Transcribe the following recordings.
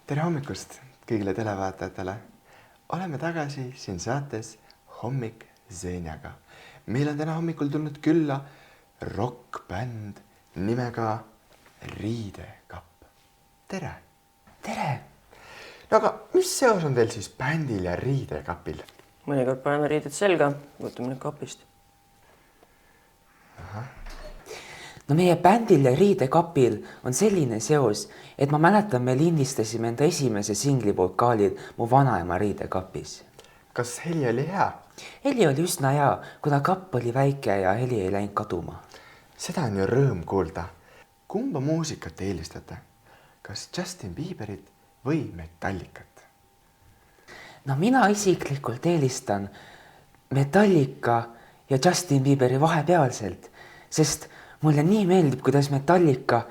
Tere hommikust kõigile televaatajatele. Oleme tagasi siin saates Hommik Zeenjaga. Meil on täna hommikul tulnud külla rockbänd nimega Riidekapp. Tere! Tere! No aga mis seos on teil siis bändil ja Riidekapil? Mõnikord paneme riided selga, võtame nüüd kapist. No meie bändil ja Riidekapil on selline seos, et ma mäletan, me lindistasime enda esimese singli vokaalid mu vanaema Riidekapis. Kas heli oli hea? Heli oli üsna hea, kuna kapp oli väike ja heli ei läinud kaduma. Seda on ju rõõm kuulda. Kumba muusikat te eelistate? Kas Justin Bieberit või Metallicat? No mina isiklikult eelistan Metallica ja Justin Bieberi vahepealselt, sest mulle nii meeldib, kuidas Metallica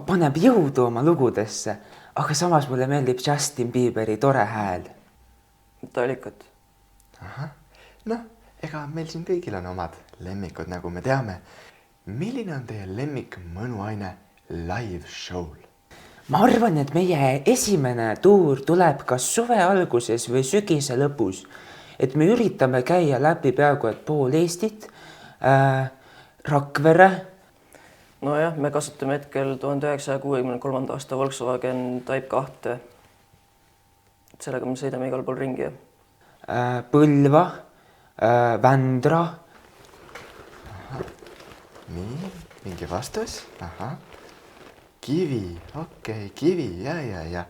paneb jõudu oma lugudesse, aga samas mulle meeldib Justin Bieberi tore hääl. Metallicat. Noh, ega meil siin kõigil on omad lemmikud, nagu me teame. Milline on teie lemmik mõnuaine live show'l? Ma arvan, et meie esimene tuur tuleb kas suve alguses või sügise lõpus. Et me üritame käia läbi peaaegu et pool Eestit, Rakvere. No jah, me kasutame hetkel 1963. aasta Volkswagen Type 2. Sellega me sõidame igal pool ringi. Põlva, Vändra. Nii, mingi vastus. Kivi, okei, kivi, ja.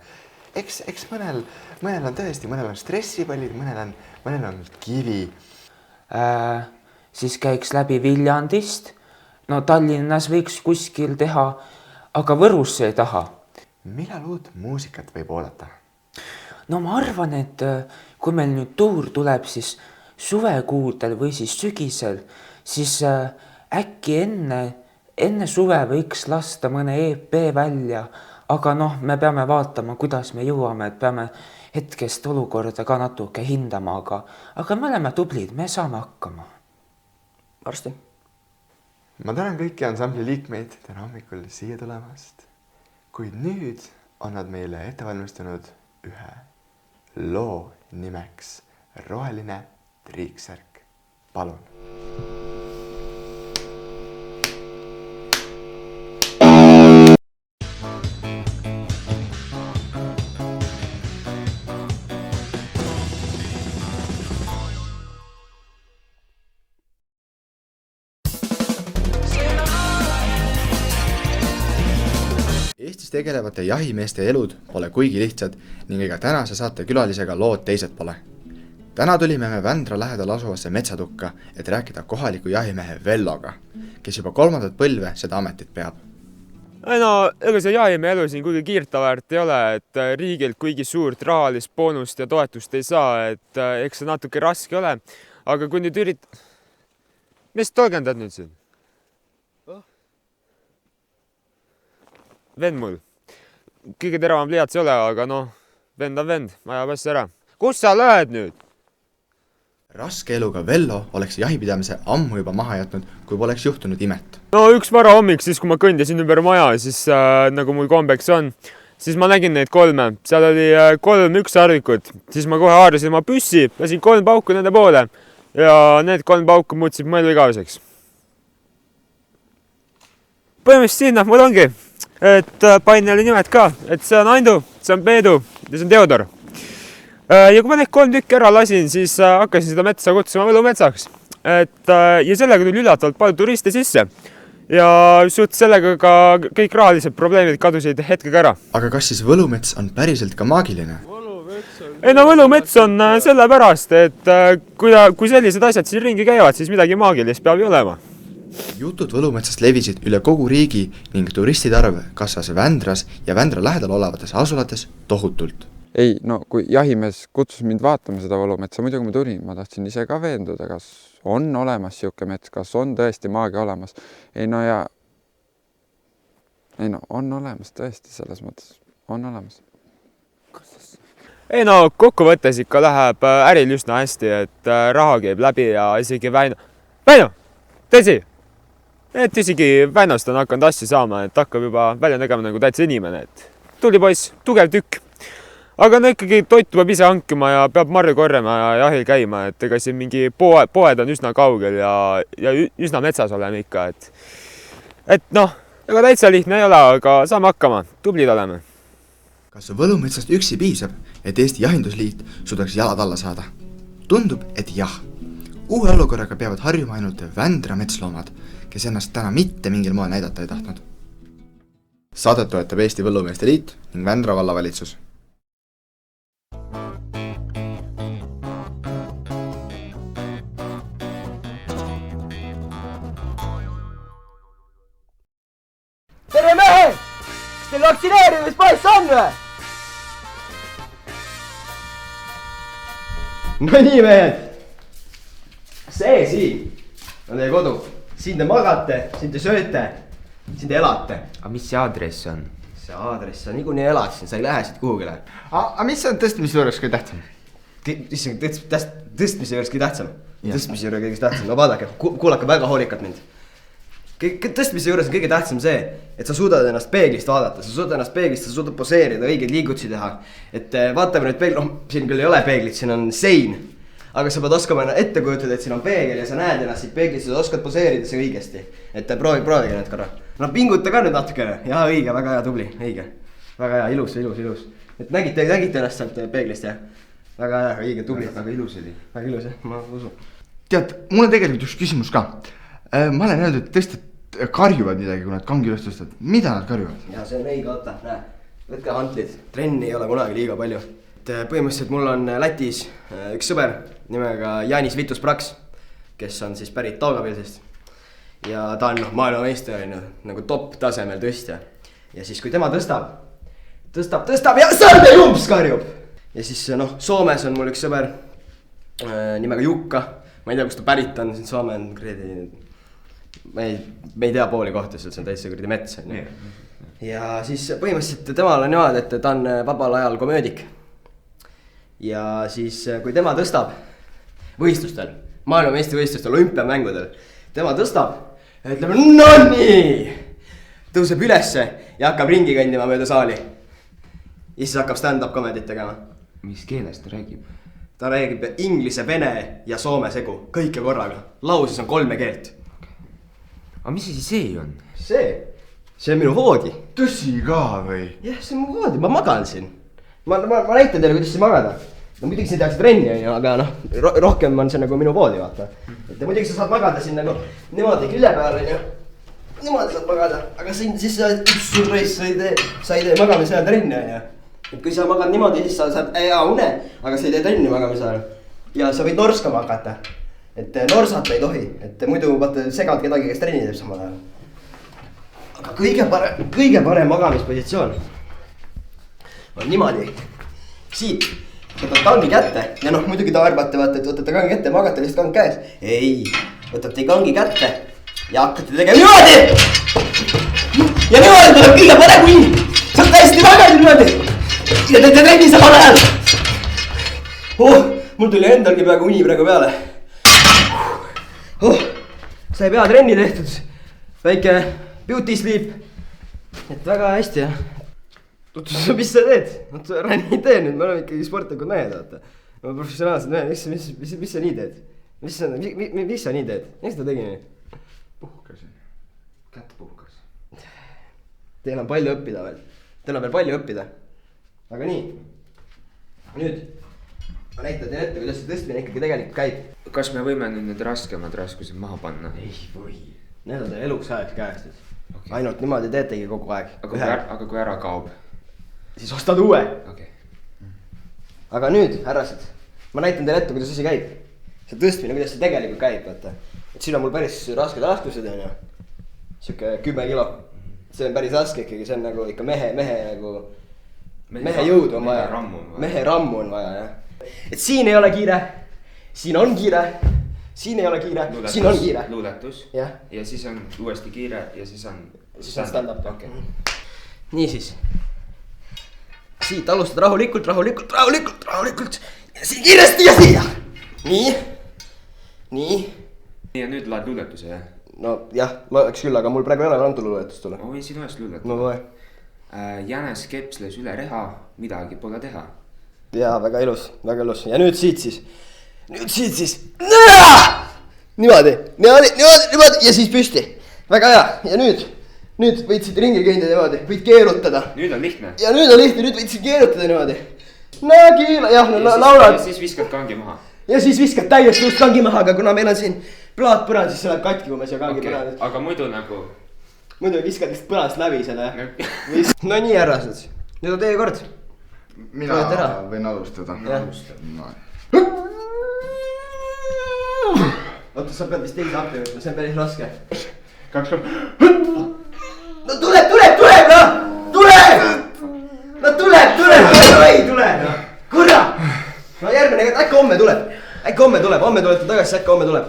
Eks mõnel on tõesti, mõnel on stressipallid, mõnel on kivi. Siis käiks läbi Viljandist. No Tallinnas võiks kuskil teha, aga Võrusse ei taha. Millal uut muusikat võib oodata? No ma arvan, et kui meil nüüd tuur tuleb siis suvekuudel või siis sügisel, siis äkki enne suve võiks lasta mõne EP välja, aga noh, me peame vaatama, kuidas me jõuame, et peame hetkest olukorda ka natuke hindama, aga me oleme tublid, me saame hakkama. Varsti. Ma tänan kõiki ansambli liikmeid täna hommikul siia tulemast, kuid nüüd on nad meile ette valmistanud ühe loo nimeks Roheline triiksärk. Palun! Eestis tegelevate jahimeeste elud pole kuigi lihtsad ning ega tänase saate külalisega lood teised pole. Täna tulime me Vändra lähedal asuvasse metsatukka, et rääkida kohaliku jahimehe Velloga, kes juba 3. põlve seda ametit peab. No, ega see jahimehe elu siin kuigi kiirtaväärt ei ole, et riigilt kuigi suurt rahalist boonust ja toetust ei saa, et eks see natuke raske ole, aga kui nüüd Mis tolgendad nüüd siin? Vend mul. Kõige teravam pliats ei ole, aga noh, vend on vend, ajab asja ära. Kus sa lähed nüüd? Raske eluga Vello oleks jahipidamise ammu juba maha jätnud, kui poleks juhtunud imet. No üks varahommik, siis kui ma kõndisin ümber maja, siis nagu mul kombeks on, siis ma nägin neid 3. Seal oli 3 ükssarvikut. Siis ma kohe haarasin oma püssi, lasin 3 pauku nende poole ja need 3 pauku muutsid mu elu igaveseks. Põhimõtteliselt sinna mul ongi. Et paine oli nimed ka, et see on Andu, see on Peedu ja see on Teodor. Ja kui ma need 3 tükki ära lasin, siis hakkasin seda metsa kutsuma võlumetsaks. Ja sellega tuli üllatavalt palju turiste sisse. Ja suht sellega ka kõik rahalised probleemid kadusid hetkega ära. Aga kas siis võlumets on päriselt ka maagiline? Ei no võlumets on sellepärast, et kui sellised asjad siin ringi käivad, siis midagi maagilist peab ju olema. Jutud võlumetsast levisid üle kogu riigi ning turistide arv kasvas Vändras ja Vändra lähedal olevates asulates tohutult. Ei, no kui jahimees kutsus mind vaatama seda võlumetsa, muidugi ma tulin, ma tahtsin ise ka veenduda, kas on olemas siuke mets, kas on tõesti maagia olemas. Ei no, on olemas tõesti selles mõttes, on olemas. Ei no, kokkuvõttes ikka läheb äril üsna hästi, et raha käib läbi ja isegi Väino, tõsi! Et isegi Väinost on hakanud asju saama, et hakkab juba välja nägema nagu täitsa inimene, et tuli poiss, tugev tükk. aga no ikkagi toitu peab ise hankima ja peab marju korjama ja jahil käima, et ega siin mingi poed on üsna kaugel ja üsna metsas oleme ikka, et noh, ega täitsa lihtne ei ole, aga saame hakkama, tublid oleme. Kas võlumetsast üksi piisab, et Eesti Jahindusliit suudaks jalad alla saada? Tundub, et jah. Uue olukorraga peavad harjuma ainult Vändra metsloomad, kes ennast täna mitte mingil moel näidata ei tahtnud. Saadet toetab Eesti Põllumeeste Liit ning Vändra vallavalitsus. Tere mehed! Kas teil vaktsineerimispass on või? No nii mehed! See siin on teie kodu. Siin te magate, siin te sööte, siin te elate. Aga mis see aadress on? See aadress, sa niikuinii elad siin, sa ei lähe siit kuhugile. Aga mis on tõstmise juures kõige tähtsam? Tõstmise juures kõige tähtsam. Tõstmise juures kõige tähtsam. No vaadake, kuulake väga hoolikalt mind. Tõstmise juures on kõige tähtsam see, et sa suudad ennast peeglist vaadata, sa suudad poseerida, õigeid liigutusi teha. Et vaatame nüüd peegli, siin küll ei ole peeglit, siin on sein. Aga sa pead oskama ette kujutada, et siin on peegel ja sa näed ennast siit peeglist, sa oskad poseerida see õigesti. Et proovige nüüd korra. No pinguta ka nüüd natukene. Jaa, õige, väga hea, tubli, õige. Väga hea, ilus. Et nägite ennast sealt peeglist, jah? Väga hea, õige, tubli. Väga ilus oli. Väga ilus, jah, ma usun. Tead, mul on tegelikult üks küsimus ka. Ma olen öeldud, et tõesti karjuvad midagi, kui nad kangi üles tõstavad. Mida nad karjuvad? Ja see on õige, oota, näe. Võtke hantlid. Trenni ei ole kunagi liiga palju. Põhimõtteliselt mul on Lätis üks sõber nimega Janis Vitus Praks, kes on siis pärit Taugapilsist. Ja ta on maailmameister nagu top tasemel tõstja. Ja siis kui tema tõstab ja sõrde jumps karjub. Ja siis Soomes on mul üks sõber nimega Jukka. Ma ei tea, kus ta pärit on, siin Soome on kredi. Me ei tea pooli kohta, see on täitsa kredi mets. Ja siis põhimõtteliselt temal on niimoodi, et ta on vabal ajal komöödik. Ja siis kui tema tõstab võistlustel, maailmameistrivõistlustel, olümpiamängudel, tema tõstab ja ütleb, no nii, tõuseb ülesse ja hakkab ringi kõndima mööda saali. Ja siis hakkab stand-up komedit tegema. Mis keeles ta räägib? Ta räägib inglise, vene ja soome segu, kõike korraga. Lauses on 3 keelt. Aga mis see on? See on minu voodi. Tõsi ka või? Jah, see on mu voodi, ma magan siin. Ma näitan teile, kuidas siin magada. No muidugi siin tehakse trenni, aga rohkem on see nagu minu voodi, vaata. Et muidugi sa saad magada siin nagu niimoodi külje peal, niimoodi saad magada. Aga siis sa ei tee magamise ajal trenni, Et kui sa magad niimoodi, siis sa saad hea une, aga sa ei tee trenni magamise ajal. Ja sa võid norskama hakata. Et norsata ei tohi, et muidu vaata segad kedagi, kes trenni teeb samal ajal. Aga kõige parem magamispositsioon on niimoodi. Siit võtad kangi kätte ja muidugi ta arvate, vaata, et võtate kangi kätte ja magate lihtsalt kang käes. Ei, võtate kangi kätte ja hakkate tegema niimoodi. Ja niimoodi tuleb kõige parem uni. Sa oled täiesti magad niimoodi. Ja teete trenni samal ajal. Mul tuli endalgi peaaegu uni praegu peale. Sai pea trenni tehtud. Väike beauty sleep. Et väga hästi, jah. Mis sa teed? Ränni ei tee nüüd, me oleme ikkagi sportlikud mehed, vaata. Me professionaalsed mehed, mis sa nii teed? Mis sa nii teed? Miks ta tegi nii? Puhkasin. Kätt puhkas. Teil on palju õppida veel. Teil on veel palju õppida. Aga nii. Nüüd. Ma näitan teile ette, kuidas see tõstmine ikkagi tegelikult käib. Kas me võime nüüd need raskemad raskused maha panna? Ei või. Need on teil eluks ajaks käestud. Okay. Ainult niimoodi teetegi kogu aeg. Aga kui ära kaob? Siis ostad uue. Okay. Aga nüüd, härrased, ma näitan teile ette, kuidas asi käib. See tõstmine, kuidas see tegelikult käib, vaata. Et siin on mul päris rasked raskused, Siuke 10 kilo. See on päris raske ikkagi, see on nagu ikka mehe jõudu on vaja. Mehe rammu on vaja, jah. Et siin ei ole kiire, siin on kiire, siin ei ole kiire, siin on kiire. Luuletus. Ja siis on uuesti kiire ja siis on stand-up. Okay. Niisiis. Siit alustad rahulikult. Ja siin kiiresti ja siia. Nii. Ja nüüd laad luuletuse, jah? No jah, loeks küll, aga mul praegu ei ole antud luuletust tule. Ma võin siin ühest luuletada. No loe. Jänes kepsles üle reha, midagi pole teha. jaa, väga ilus, väga ilus. Ja nüüd siit siis. Niimoodi ja siis püsti. Väga hea. Ja nüüd võid siit ringi kõndida niimoodi, võid keerutada. nüüd on lihtne. Ja nüüd on lihtne, nüüd võid siit keerutada niimoodi. Jah, laulad. Ja siis viskad kangi maha. Ja siis viskad täiesti just kangi maha, aga kuna meil on siin plaatpõrand, siis see läheb katki, kui me siia kangi põrand. Aga muidu nagu... Muidu viskad vist põrast läbi selle. No nii, härrased. Nüüd on teie kord. Mina võin alustada. Oota, sa pead vist teise appi võtma, see on päris raske. 2 korda. No tuleb, noh! Tuleb! No tuleb! Ei tule! Kurra! No järgmine, äkki homme tuleb. Homme tulete tagasi, äkki homme tuleb.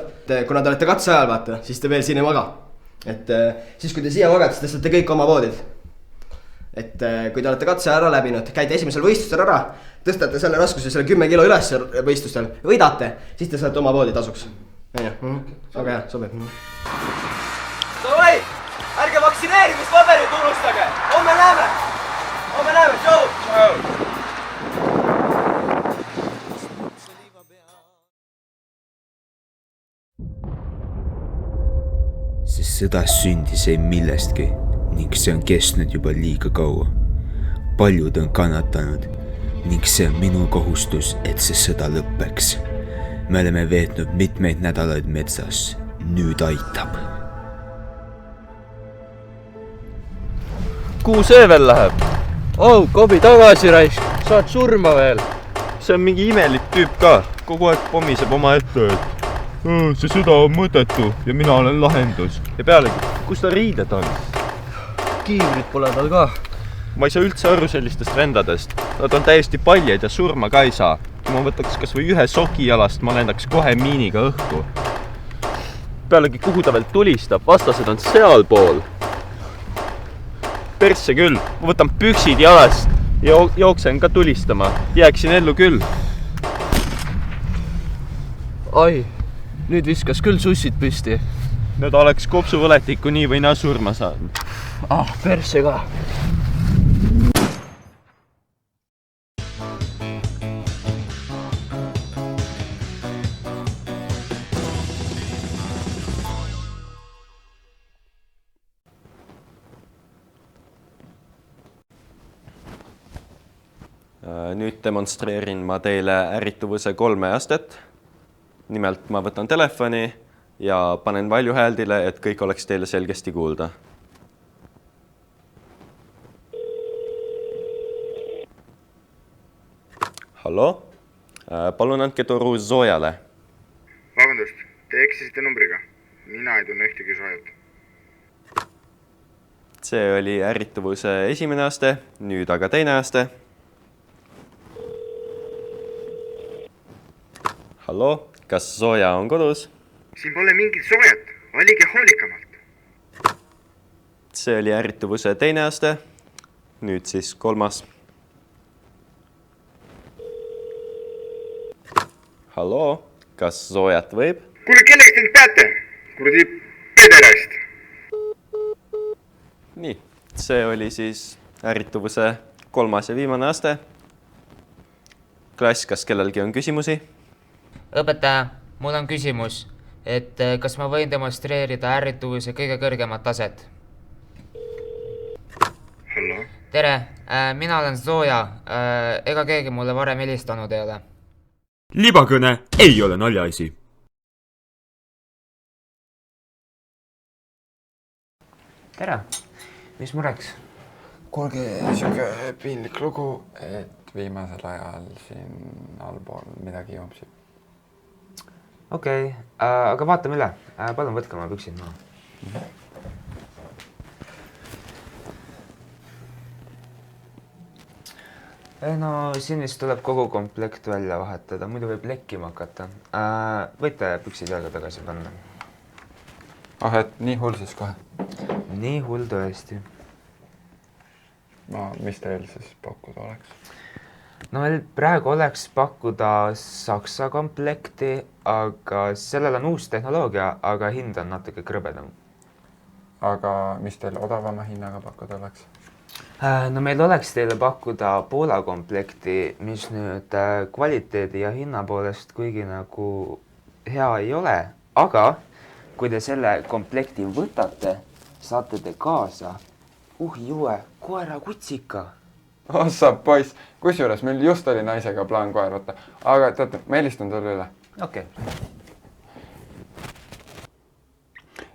Kuna te olete katse ajal, vaata, siis te veel siin ei maga. Et siis, kui te siia magate, siis tõstate kõik oma voodid. Et kui te olete katse ära läbinud, käite esimesel võistlustel ära, tõstate selle raskuse selle 10 kilo üles võistlustel, võidate, siis te saate oma voodi tasuks. Väga hea, sobib. Davai, ärge vaktsineerimispaberid unustage, homme näeme, tšau! See sõda sündis ei millestki ning see on kestnud juba liiga kaua. Paljud on kannatanud ning see on minu kohustus, et see sõda lõppeks. Me oleme veetnud mitmeid nädalaid metsas. Nüüd aitab. Kuhu see veel läheb? Kobi tagasi raisk, saad surma veel. See on mingi imelik tüüp ka. Kogu aeg pommiseb oma ette, et see sõda on mõttetu ja mina olen lahendus. Ja pealegi, kus ta riided on? Kiivrit pole tal ka. Ma ei saa üldse aru sellistest vendadest. Nad on täiesti paljad ja surma ka ei saa. Kui ma võtaks kas või ühe soki jalast, ma lendaks kohe miiniga õhku. Pealegi, kuhu ta veel tulistab? Vastased on sealpool. Persse küll. Ma võtan püksid jalast ja jooksen ka tulistama. Jääksin ellu küll. Ai, nüüd viskas küll sussid püsti. Nüüd oleks kopsuvõletikku nii või naa surma saanud. Persse ka. Nüüd demonstreerin ma teile ärrituvuse 3 astet. Nimelt ma võtan telefoni ja panen valjuhääldile, et kõik oleks teile selgesti kuulda. Hallo? Palun andke toru Zoojale. Vabandust, te eksisite numbriga. Mina ei tunne ühtegi Zoojat. See oli ärrituvuse 1. aste, nüüd aga 2. aste. Hallo, kas Zooja on kodus? Siin pole mingit Zoojat, valige hoolikamalt. See oli ärrituvuse 2. aste, nüüd siis 3. Hallo, kas Zoojat võib? Kuule, kelleks teid peate? Kuradi pederast. Nii, see oli siis ärrituvuse 3. ja viimane aste. Klass, kas kellelgi on küsimusi? Õpetaja, mul on küsimus, et kas ma võin demonstreerida ärrituvuse kõige kõrgemat taset? Hallo? Tere, mina olen Zooja. Ega keegi mulle varem helistanud ei ole. Libakõne ei ole naljaisi. Tere, mis mureks? Kuulge, siuke piinlik lugu, et viimasel ajal siin allpool midagi joomsib. Okei, aga vaatame üle. Palun võtke oma püksid maha. No siin vist tuleb kogu komplekt välja vahetada, muidu võib lekkima hakata. Võite püksid jalga tagasi panna. Et nii hull siis kohe? Nii hull tõesti. No, mis teil siis pakkuda oleks? No meil praegu oleks pakkuda Saksa komplekti, aga sellel on uus tehnoloogia, aga hind on natuke krõbedam. Aga mis teil odavama hinnaga pakkuda oleks? No meil oleks teile pakkuda Poola komplekti, mis nüüd kvaliteedi ja hinna poolest kuigi nagu hea ei ole, aga kui te selle komplekti võtate, saate te kaasa uue koerakutsika. Ossa poiss, kusjuures meil just oli naisega plaan koer võtta, aga teate, ma helistan talle üle. Okei.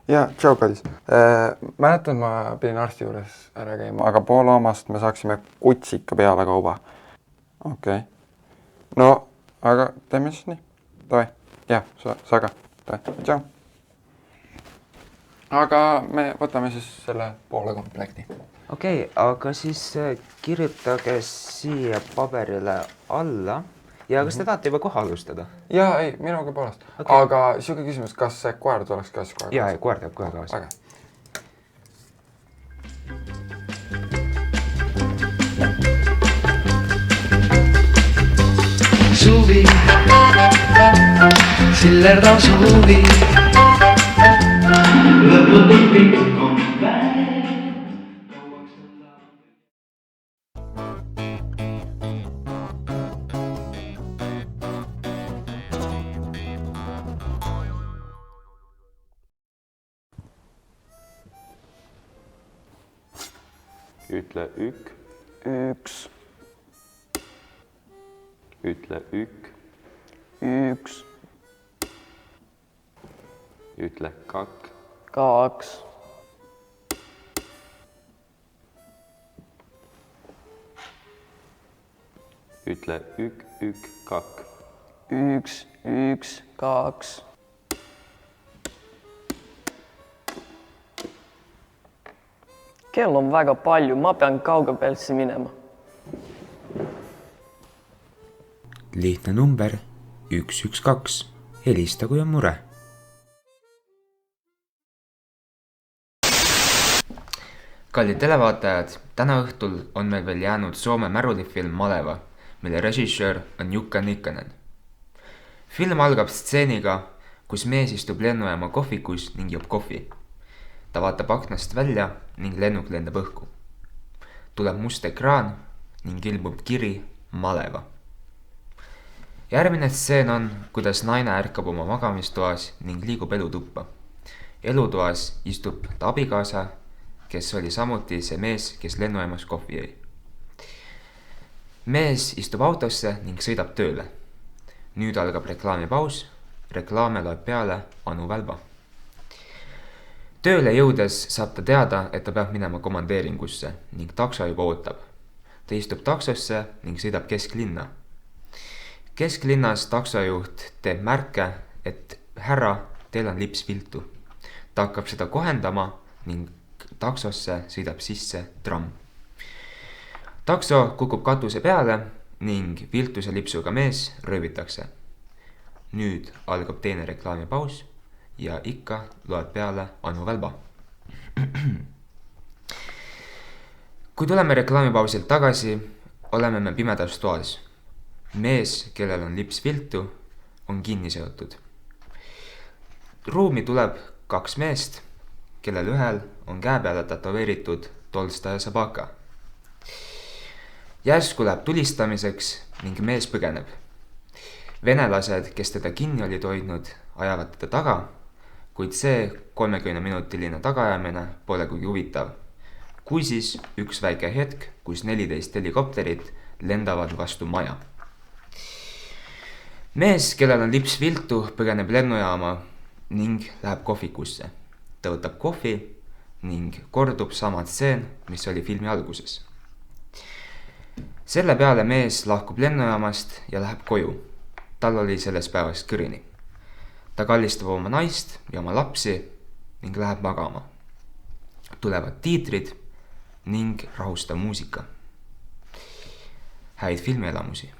Ja, tšau, kallis. Mäletan, ma pidin arsti juures ära käima, aga Poola omast me saaksime kutsika peale kauba. Okei. No, aga teeme siis nii. Davai. Jah, sa ka. Davai. Tšau. Aga me võtame siis selle Poola komplekti. Okei, aga siis kirjutage siia paberile alla. Ja kas te tahate juba kohe alustada? Jaa, ei, minuga poolest. Okay. Aga siuke küsimus, kas see koer tuleks ka kohe? Jaa, koer teeb kohe kaasa. Väga. Suvi, sillerd on suvi. Lõputult on päev. Ütle ük. Üks. Ütle ük. Üks. Ütle kak. 2. Ütle ük, kak. Üks. 2. Kell on väga palju, ma pean kaugepelsi minema. Lihtne number 112. Helista, kui on mure. Kallid televaatajad, täna õhtul on meil veel jäänud Soome märulifilm Maleva, mille režissöör on Jukka Nikkanen. Film algab stseeniga, kus mees istub lennujaama kohvikus ning joob kohvi. Ta vaatab aknast välja ning lennuk lendab õhku. Tuleb must ekraan ning ilmub kiri Maleva. Järgmine stseen on, kuidas naine ärkab oma magamistoas ning liigub elutuppa. Elutoas istub ta abikaasa, kes oli samuti see mees, kes lennujaamas kohvi jõi. Mees istub autosse ning sõidab tööle. Nüüd algab reklaamipaus, reklaame loeb peale Anu Välba. Tööle jõudes saab ta teada, et ta peab minema komandeeringusse ning takso juba ootab. Ta istub taksosse ning sõidab kesklinna. Kesklinnas taksojuht teeb märke, et härra, teil on lips viltu. Ta hakkab seda kohendama ning taksosse sõidab sisse tramm. Takso kukub katuse peale ning viltuse lipsuga mees röövitakse. Nüüd algab teine reklaamipaus ja ikka loeb peale Anu Välba. Kui tuleme reklaamipausilt tagasi, oleme me pimedas toas. Mees, kellel on lips viltu, on kinni seotud. Ruumi tuleb 2 meest, kellel ühel on käe peale tätoveeritud Tolstoja Sabaka. Järsku läheb tulistamiseks ning mees põgeneb. Venelased, kes teda kinni olid hoidnud, ajavad teda taga, kuid see 30-minutiline tagaajamine pole kuigi huvitav. Kui siis üks väike hetk, kus 14 helikopterit lendavad vastu maja. Mees, kellel on lips viltu, põgeneb lennujaama ning läheb kohvikusse. Ta võtab kohvi ning kordub sama stseen, mis oli filmi alguses. Selle peale mees lahkub lennujaamast ja läheb koju. Tal oli sellest päevast kõrini. Ta kallistab oma naist ja oma lapsi ning läheb magama. Tulevad tiitrid ning rahustav muusika. Häid filmielamusi.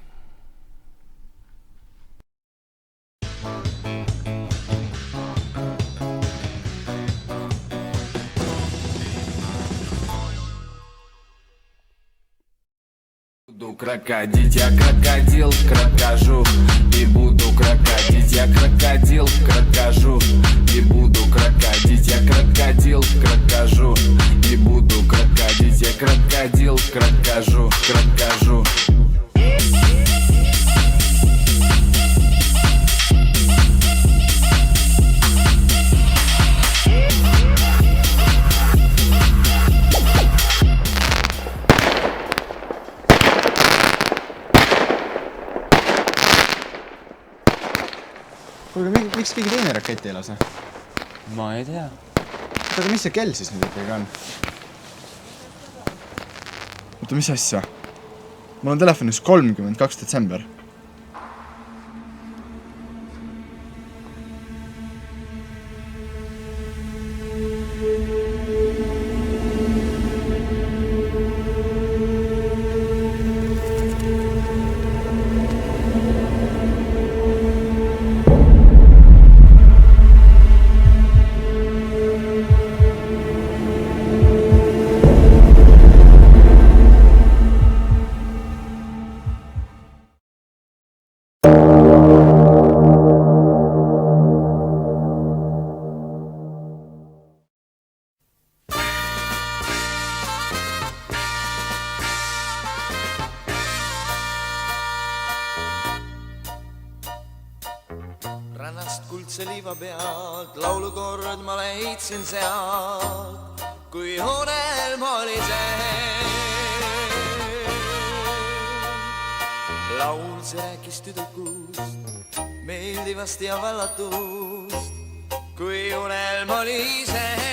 Буду крокодить, я крокодил, крокожу. И буду крокодить, я крокодил, крокожу. И буду крокодить, я крокодил, крокожу. И буду крокодить, я крокодил, kuulge, miks keegi teine rakett ei lase? ma ei tea. Aga mis see kell siis nüüd ikkagi on? Oota, mis asja? Mul on telefonis 32. detsember. Rannast kuldse liiva pealt laulukord ma leidsin sealt, kui unelm oli see. Laul see rääkis tüdrukust, meeldivast ja vallatust, kui unelm oli see.